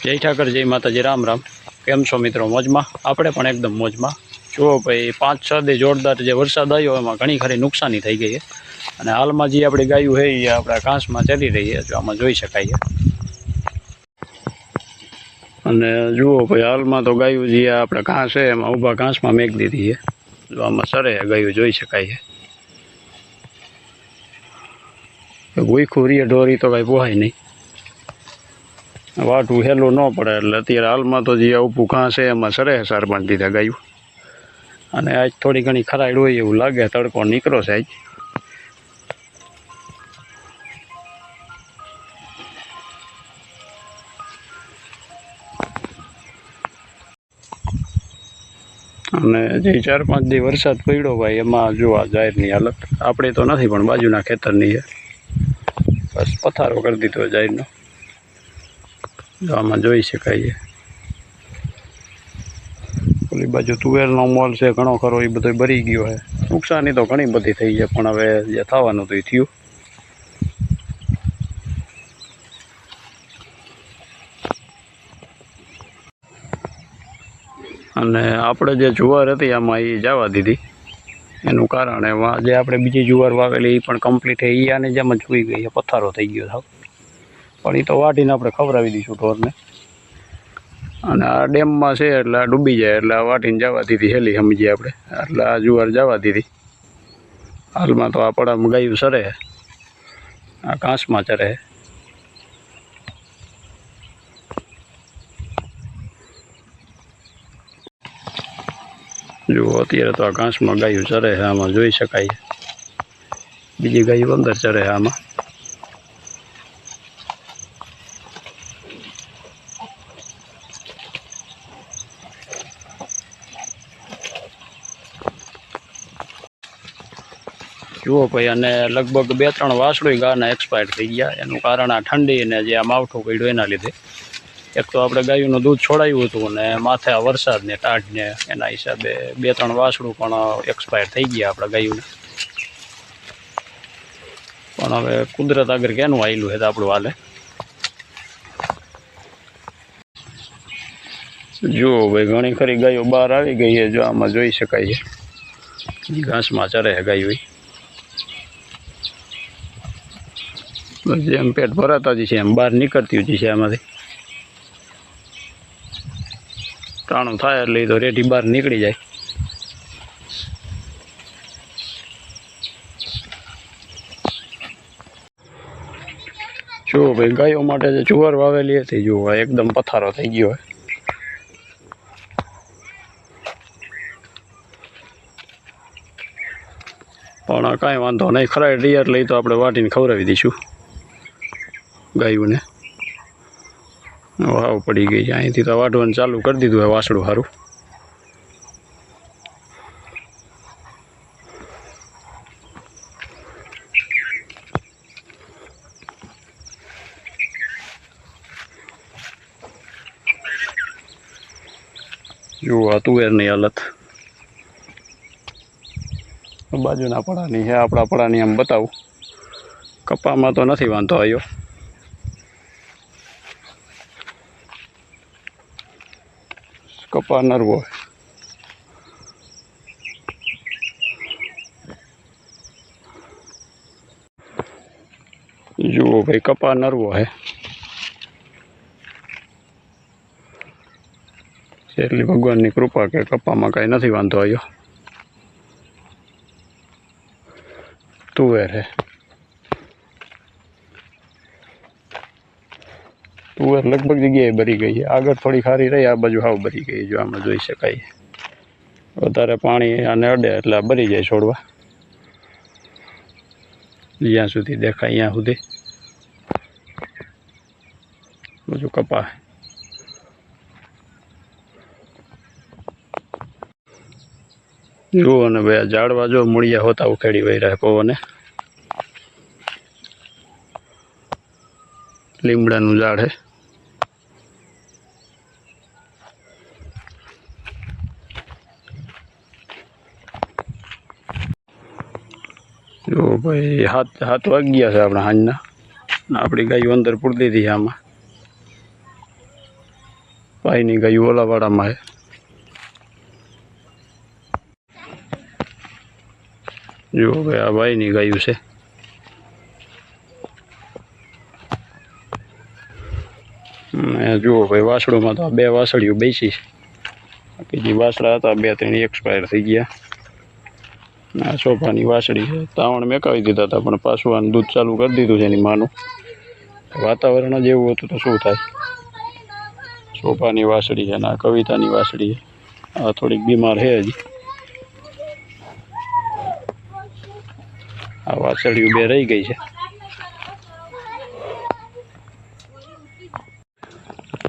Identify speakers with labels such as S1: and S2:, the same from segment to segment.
S1: जय ठाकर जय माताजी राम राम। केम छो मित्रों? मोजमा? आपणे पण एकदम मोजमा। जुओ भाई 5-6 दी जोरदार जे वरसाद आव्यो एमां घणी खरी नुकसानी थई गई है अने हालमां जे आपणी गायो है ए आपणा घासमां चरी रही है, जो आमां जोई शकाय छे। अने जुओ भाई हालमां तो गायो जे आपणे घास है एमां ऊभा घासमां मेक दीधी है, जो आमां सरे गायो जोई शकाय छे। भूखी रही ढोरी तो कांई पोहाय नहीं, वाटू हेलो न पड़े એટલે અત્યારે હાલમાં તો જે ઊભું ઘાસ છે એમાં સરે સાર બાંધી દીધા ગાયું। અને આજ થોડી ઘણી ખરાડ હોય એવું લાગે, તડકો નીકળો છે આજ। અને જે 4-5 દી વરસાદ પડ્યો ભાઈ એમાં જો આ જાહેરની હાલત આપણે તો નથી પણ બાજુના ખેતરની છે, બસ પથારો કરી દીધો જાહેરનો, જો આમાં જોઈ શકાય છે। ઓલી बाजू तुवेरनो मोल से घणो खरो ए बधो भरी गयो है। नुकसानी तो घणी बधी थई है पण हवे जे थवानुं तो थयुं। अने आपणे जे जुवार हती आमां ए जवा दीधी, एनुं कारण एमां जे आपणे बीजी जुवार वावेली ए पण कम्प्लीट है, ए आने जेम ज हुई गई है, पथारो थई गयो साव। पण ए तो वाटीने आपणे खवरावी दीशुं ढोरने। અને આ ડેમમાં છે એટલે આ ડૂબી જાય એટલે આ વાટીને જવા દીધી હેલી સમજીએ આપણે, એટલે આ જુવાર જવા દીધી। હાલમાં તો આ પડામાં ગાયું સરે, આ ઘાસમાં ચરે। જો અત્યારે તો આ ઘાસમાં ગાયું ચરે છે, આમાં જોઈ શકાય। બીજી ગાયું અંદર ચરે છે આમાં। जुओ भाई अने लगभग 2-3 वासड़ू गायना एक्सपायर थी गया। एनु कारण आ ठंडी ने जे आ मावठું પડ્યું એના લીધે। एक तो આપણે ગાયુંનું दूध છોડાયું હતું અને માથે આ વરસાદ ને ટાઢ ને એના હિસાબે 2-3 વાસડું પણ एक्सपायर થઈ ગયા આપણા ગાયુંને। પણ હવે કુદરત આગળ કેનું આયલું છે તો આપણું હાલે। જો ભાઈ ઘણી ખરી ગાયો બહાર આવી ગઈ છે, જો આમાં જોઈ શકાય છે ઘાસમાં ચરે છે ગાયું। જેમ પેટ ભરાતા જ છે એમ બહાર નીકળતી જ છે આમાંથી, ટાણું થાય એટલે તો રેડી બહાર નીકળી જાય। જો ભાઈ ગાયો માટે જે જુવાર વાવેલી હતી જો એકદમ પથારો થઈ ગયો હોય। પણ કાંઈ વાંધો નહીં, ખરાઈ રહી એટલે તો આપણે વાટીને ખવડાવી દઈશું ગાયુંને। વાવ પડી ગઈ છે, અહીંથી તો વાઢવાનું ચાલુ કરી દીધું है વાસડું સારું। જો આ તુવેરની હાલત બાજુના પડાની છે, આપણા પડાની આમ બતાવું। કપામાં તો નથી વાંધો આવ્યો, कपा नरवो है। जुओ भाई कपा नरवो है, એટલી ભગવાનની કૃપા કે કપામાં કાંઈ નથી વાંધો આવ્યો। તુવેર है, तुवेर लगभग जगह भरी गई है, आगे थोड़ी खारी रही, आ बाजू हाव भरी गई, जो आम जोई शकाय। वधारे पाणी आने अडे एटले भरी जाए छोड़वा, ज्यां सुधी देखाय त्यां सुधी। बाजू कपा जो ने भाई झाड़वा जो मुड़िया होता उखेड़ी वही रहे पवने। લીમડાનું ઝાડ है, जो भाई 7 वागी गया है अपना हाजना। अपनी गायों अंदर पूरी दीधी है आमा। ભાઈની ગાયું ઓલા વાડામાં છે. જુઓ ભાઈ આ ભાઈની ગાયું છે. જુઓ ભાઈ વાસળુમાં તો 2 વાસળીઓ બેસી છે. બાકી જે વાસળા હતા 2-3 એક્સપાયર થઈ ગયા. આ સોફાની વાસળી છે. તાવણ મેકાવી દીધા હતા પણ પાછું આનું દૂધ ચાલુ કરી દીધું છે એની માનું. વાતાવરણ જ એવું હતું તો શું થાય. સોફાની વાસળી છે ને આ કવિતાની વાસળી છે. આ થોડીક બીમાર છે હજી. આ વાસળીઓ 2 રહી ગઈ છે.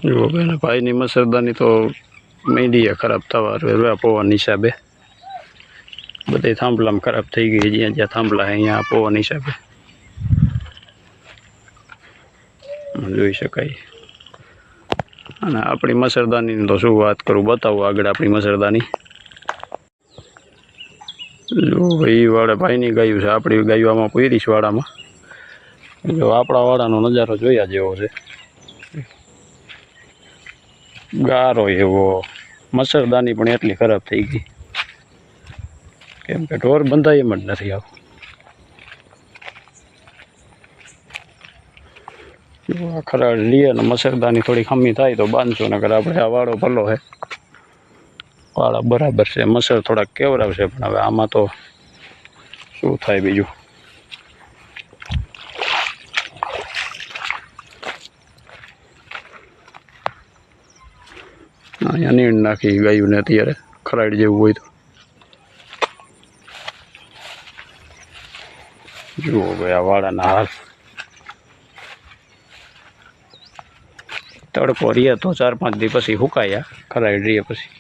S1: જુઓ બેન ભાઈની મસરદાની તો મીંડી ખરાબ થવા પવન હિસાબે બધે થાંભલામાં ખરાબ થઈ ગઈ. જ્યાં જ્યાં થાંભલા છે અહીંયા પવન હિસાબે જોઈ શકાય. અને આપણી મસરદાનીની તો શું વાત કરું, બતાવું આગળ આપણી મસરદાની. જો ભાઈ વાળા ભાઈની ગાયું છે. આપણી ગાયું આમાં પૂરીશ વાડામાં. જો આપણા વાડાનો નજારો જોયા જેવો છે. ગારો એવો, મસરદાની પણ એટલી ખરાબ થઈ ગઈ કેમ કે ઢોર બંધાય એમ જ નથી. આવું ખરાડ લઈએ ને મસરદાની થોડી ખમી થાય તો બાંધશો, નકર આપણે આ વાળો ભલો છે. વાળા બરાબર છે, મસર થોડાક કેવરાવશે પણ હવે આમાં તો શું થાય બીજું. અહીંયા નીણ નાખી ગાયું ને અત્યારે ખરાડ જેવું હોય તો. જુઓ ભાઈ આ વાળાના હાલ. તડકો રહીએ તો 4-5 દી પછી સુકાયા, ખરાડ રહીએ પછી.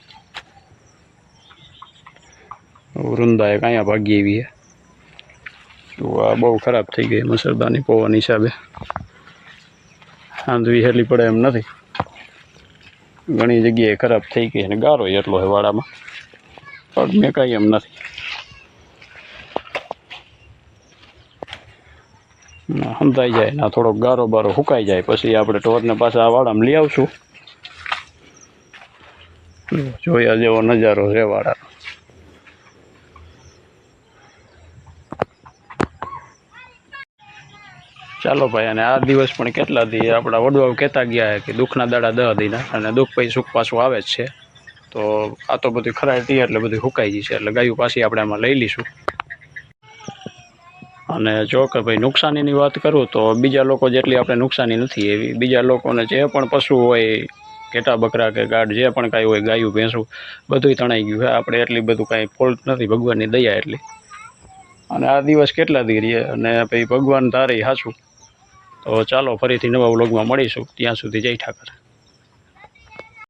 S1: વૃંદાએ કાંયા ભાગી એવી છે. જુઓ આ બહુ ખરાબ થઈ ગઈ મસરદાની પવન હિસાબે. હાંધવી હેલી પડે એમ નથી. ઘણી જગ્યાએ ખરાબ થઈ ગઈ અને ગારો એટલો છે વાડામાં, પગ મેકાય એમ નથી. હંધાઈ જાય ને થોડોક ગારો બારો સુકાઈ જાય પછી આપણે ઢોરને પાછા આ વાડામાં લઈ આવશું. જોયા જેવો નજારો છે વાડાનો. ચાલો ભાઈ, અને આ દિવસ પણ કેટલા દી આપણા વડવાઓ કહેતા ગયા કે દુઃખના દાડા 10 દીના, અને દુઃખ પછી સુખ પાછું આવે જ છે. તો આ તો બધું ખરાડ ટી એટલે બધું સુકાઈ જશે, એટલે ગાયું પાછી આપણે આમાં લઈ લઈશું. અને જો કે ભાઈ નુકસાનીની વાત કરું તો બીજા લોકો જેટલી આપણે નુકસાની નથી એવી. બીજા લોકોને જે પણ પશુ હોય, ઘેટા બકરા કે ગાઢ જે પણ કાંઈ હોય, ગાયું ભેંસું બધુંય તણાઈ ગયું છે. આપણે એટલી બધું કાંઈ ફોલ્ટ નથી, ભગવાનની દયા એટલી. અને આ દિવસ કેટલા દી રહીએ અને ભાઈ ભગવાન ધારે હાચું. તો ચાલો ફરીથી નવા વ્લોગમાં મળીશું. ત્યાં સુધી જય ઠાકર.